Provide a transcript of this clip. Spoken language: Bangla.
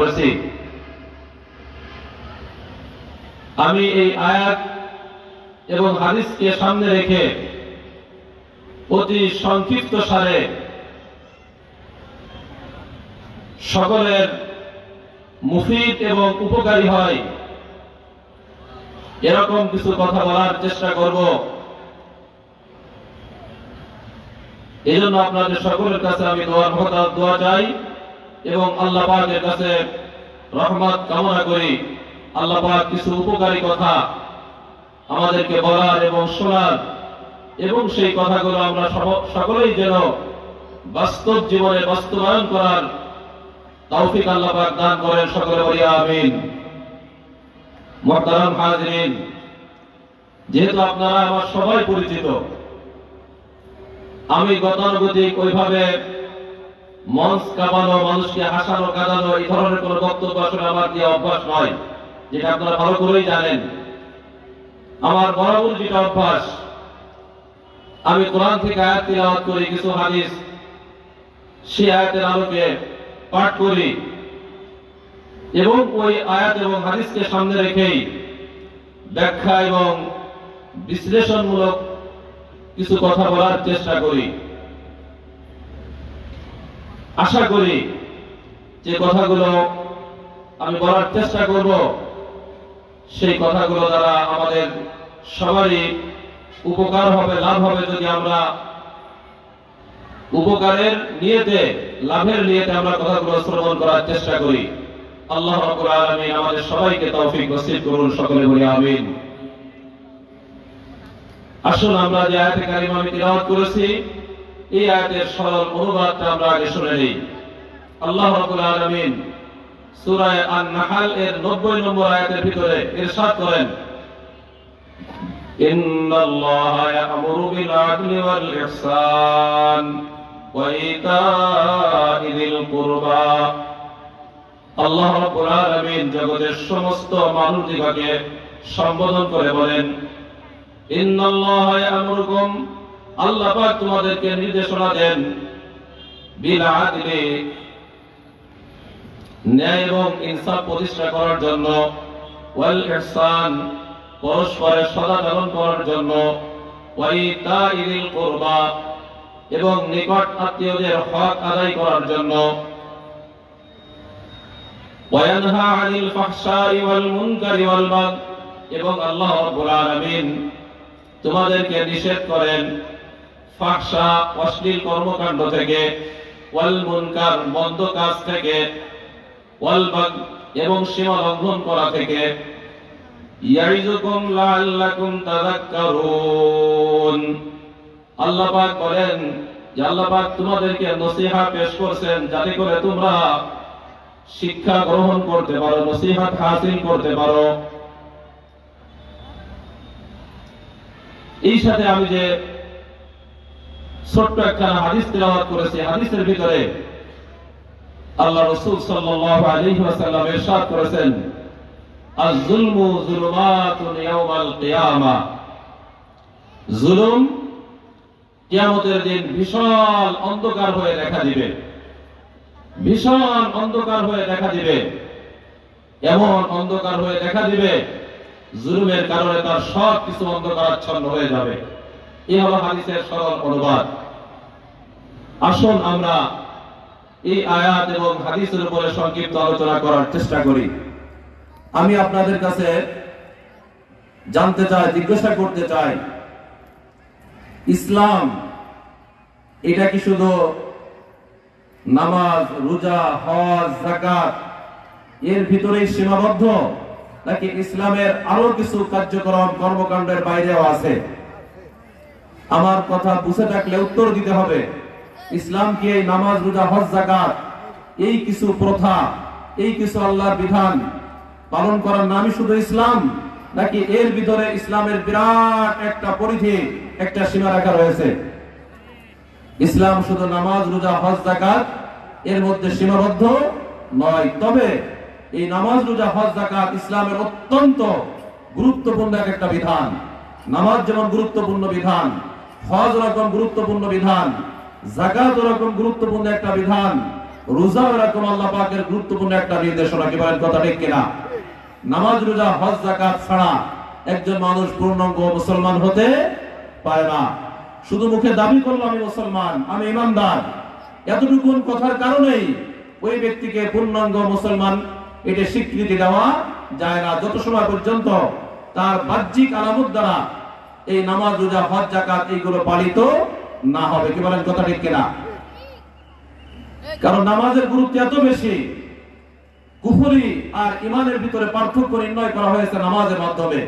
করেছি। আমি এই আয়াত এবং হাদিসকে সামনে রেখে অতি সংক্ষিপ্ত সারে সকলের মুফিদ এবং উপকারী হয় এরকম কিছু কথা বলার চেষ্টা করব। এই জন্য আপনাদের সকলের কাছে আমি দোয়া চাই এবং আল্লাহ পাকের কাছে রহমত কামনা করি। আল্লাহ পাক কিছু উপকারী কথা আমাদেরকে বলার এবং শোনার, এবং সেই কথাগুলো আমরা সকলেই যেন বাস্তব জীবনে বাস্তবায়ন করার তৌফিক আল্লাহ পাক দান করেন। সকলে বলি আমিন। মুহতারাম হাজিরিন, যেহেতু আপনারা আমার সবাই পরিচিত, আমি গতানুগতিক ওইভাবে মঞ্চ কাঁপানো, মানুষকে হাসানো কাঁদানো এই ধরনের কোন বক্তব্য আসলে আমার দিয়ে অভ্যাস নয়, যেটা আপনারা ভালো করেই জানেন। আমার বরাবর যেটা অভ্যাস, আমি কোরআন থেকে আয়াত তিলাওয়াত করি, কিছু হাদিস সেই আয়াতের আলোকে পাঠ করি এবং ওই আয়াত এবং হাদিসকে সামনে রেখেই ব্যাখ্যা এবং বিশ্লেষণমূলক কিছু কথা বলার চেষ্টা করি। আশা করি যে কথাগুলো আমি বলার চেষ্টা করব সেই কথাগুলো দ্বারা আমাদের সবারই উপকার হবে, লাভ হবে, যদি আমরা উপকারের নিয়তে, লাভের নিয়তে আমরা কথাগুলো শ্রবণ করার চেষ্টা করি। আল্লাহ রাব্বুল আলামিন আমাদের সবাইকে তৌফিক নসিব করুন। সকলে বলি আমিন। আসুন আমরা যে আয়াতে কারিমা আমি তিলাওয়াত করেছি, এই আয়াতের সরল অনুবাদটা আমরা আগে শুনে নিই। আল্লাহ রাব্বুল আলামিন সূরা আন-নাহল এর 90 নম্বর আয়াতের ভিতরে ইরশাদ করেন, ইন্নাল্লাহা ইয়া'মুরু বিল আদলি ওয়াল ইহসান ওয়া ইতা'i যিল কুরবা। আল্লাহ রাব্বুল আলামিন জগতের সমস্ত মানুষদিগকে সম্বোধন করে বলেন, ইন্নাল্লাহা ইয়া'মুরুকুম, আল্লাহ পাক তোমাদেরকে নির্দেশনা দেন, বিল আদলি, ন্যায় এবং ইনসাফ প্রতিষ্ঠা করার জন্য, ওয়াল ইহসান, পরস্পরের সদাচরণ করার জন্য, ওয়া ইতা'i যিল কুরবা, এবং নিকট আত্মীয়দের হক আদায় করার জন্য, ওয়া ইয়ানহা আনিল ফাহশাই ওয়াল মুনকারি ওয়াল বাগই, এবং আল্লাহ রাব্বুল আলামিন তোমাদেরকে নিষেধ করেন ফাহশা, অশ্লীল কর্মকাণ্ড থেকে, ওয়াল মুনকার, মন্দ কাজ থেকে, ওয়াল বাগই, এবং সীমা লঙ্ঘন করা থেকে, ইয়াইযুকুম লাআল্লাকুম তাযাক্কারুন। আল্লাহ পাক বলেন যে আল্লাহ পাক তোমাদেরকে নসিহত পেশ করছেন যাতে করে তোমরা শিক্ষা গ্রহণ করতে পারো, নসিহত হাসিল করতে পারো। এই সাথে আমি যে ছোট্ট একটা হাদিস তিলাওয়াত করেছি, হাদিসের ভিতরে আল্লাহ রাসূল সাল্লাল্লাহু আলাইহি ওয়াসাল্লাম ইরশাদ করেছেন, আয-যুলমু যুলুমাতুন ইয়াওমাল কিয়ামা, জুলুম কিয়ামতের দিন বিশাল অন্ধকার হয়ে দেখা দিবে, ভীষণ অন্ধকার হয়ে দেখা দিবে, এমন অন্ধকার হয়ে দেখা দিবে জুলুমের কারণে তার সব কিছু অন্ধকারাচ্ছন্ন হয়ে যাবে। এই হলো হাদিসের সরল অনুবাদ। আসুন আমরা এই আয়াত এবং হাদিসের উপরে সংক্ষিপ্ত আলোচনা করার চেষ্টা করি। আমি আপনাদের কাছে জানতে চাই, জিজ্ঞাসা করতে চাই, ইসলাম এটা কি শুধু নামাজ, রোজা, হজ, যাকাত এর ভিতরেই সীমাবদ্ধ, নাকি ইসলামের আরো কিছু কার্যক্রম কর্মকাণ্ডের বাইরেও আছে? আমার কথা বুঝে থাকলে উত্তর দিতে হবে। ইসলাম কি এই নামাজ, রোজা, হজ, যাকাত এই কিছু প্রথা, এই কিছু আল্লাহর বিধান পালন করার নামই শুধু ইসলাম, নাকি এর ভিতরে ইসলামের বিরাট একটা পরিধি, একটা সীমারেখা রয়েছে? ইসলাম শুধু নামাজ, রোজা, হজ, যাকাত এর মধ্যে সীমাবদ্ধ নয়। তবে এই নামাজ, রোজা, হজ, যাকাত ইসলামের অত্যন্ত গুরুত্বপূর্ণ একটা বিধান। নামাজ যেমন গুরুত্বপূর্ণ বিধান, হজ রকম গুরুত্বপূর্ণ বিধান, যাকাত রকম গুরুত্বপূর্ণ একটা বিধান, রোজা এরকম আল্লাহ পাকের গুরুত্বপূর্ণ একটা নির্দেশনা। কি বলেন কথা ঠিক কিনা? নামাজ, রোজা, হজ, যাকাত ছাড়া একজন মানুষ পূর্ণাঙ্গ মুসলমান হতে পারে না। শুধু মুখে দাবি করলো আমি মুসলমান, আমি ইমানদার, এতটুকু কথার কারণেই ওই ব্যক্তিকে পূর্ণাঙ্গ মুসলমান এটা স্বীকৃতি দেওয়া যায় না, যত সময় পর্যন্ত তার বাহ্যিক আলামত দ্বারা এই নামাজ, রোজা, হজ, যাকাত এইগুলো পালিত না হবে। কি বলেন কথা ঠিক কিনা? কারণ নামাজের গুরুত্ব এত বেশি, কুফরি আর ইমানের ভিতরে পার্থক্য নির্ণয় করা হয়েছে নামাজের মাধ্যমে।